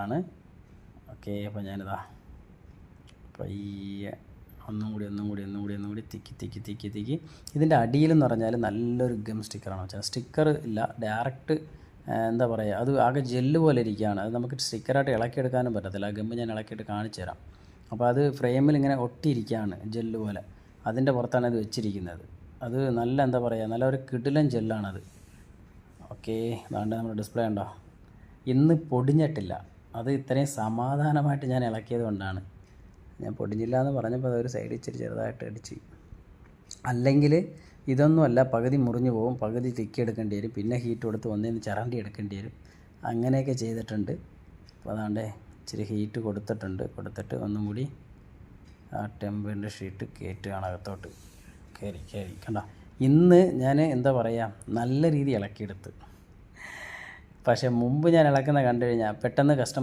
ആണ്. ഓക്കെ, അപ്പോൾ ഞാനിതാ പയ്യെ ഒന്നും കൂടി തിക്കി. ഇതിൻ്റെ അടിയിലെന്ന് പറഞ്ഞാൽ നല്ലൊരു ഗം സ്റ്റിക്കറാണ് വെച്ചാൽ, സ്റ്റിക്കർ ഇല്ല, ഡയറക്റ്റ് എന്താ പറയുക, അത് ആകെ ജെല്ല് പോലെ ഇരിക്കുകയാണ്. അത് നമുക്ക് സ്റ്റിക്കറായിട്ട് ഇളക്കിയെടുക്കാനും പറ്റത്തില്ല. ആ ഗമ്മ് ഞാൻ ഇളക്കിയിട്ട് കാണിച്ചു തരാം. അപ്പോൾ അത് ഫ്രെയിമിൽ ഇങ്ങനെ ഒട്ടിയിരിക്കുകയാണ് ജെല്ല് പോലെ. അതിൻ്റെ പുറത്താണ് ഇത് വെച്ചിരിക്കുന്നത്. അത് നല്ല എന്താ പറയുക, നല്ല ഒരു കിടിലൻ ജെല്ലാണത്. ഓക്കെ, അതുകൊണ്ട് നമ്മുടെ ഡിസ്പ്ലേ ഉണ്ടോ, ഇന്ന് പൊടിഞ്ഞിട്ടില്ല. അത് ഇത്രയും സമാധാനമായിട്ട് ഞാൻ ഇളക്കിയത് കൊണ്ടാണ്. ഞാൻ പൊടിഞ്ഞില്ല എന്ന് പറഞ്ഞപ്പോൾ അതൊരു സൈഡ് ഇച്ചിരി ചെറുതായിട്ട് അടിച്ച്. അല്ലെങ്കിൽ ഇതൊന്നുമല്ല, പകുതി മുറിഞ്ഞു പോകും, പകുതി തിക്കിയെടുക്കേണ്ടി വരും, പിന്നെ ഹീറ്റ് കൊടുത്ത് ഒന്നേന്ന് ചിരണ്ടി എടുക്കേണ്ടി വരും. അങ്ങനെയൊക്കെ ചെയ്തിട്ടുണ്ട്. അപ്പോൾ അതാണ്ടേ ഇച്ചിരി ഹീറ്റ് കൊടുത്തിട്ട് ഒന്നും കൂടി ആ ടെമ്പറിൻ്റെ ഷീറ്റ് കയറ്റുകയാണ് അകത്തോട്ട്. കയറി കണ്ടോ. ഇന്ന് ഞാൻ എന്താ പറയുക, നല്ല രീതി ഇളക്കിയെടുത്ത്. പക്ഷേ മുമ്പ് ഞാൻ ഇളക്കുന്ന കണ്ടു കഴിഞ്ഞാൽ പെട്ടെന്ന് കസ്റ്റമർ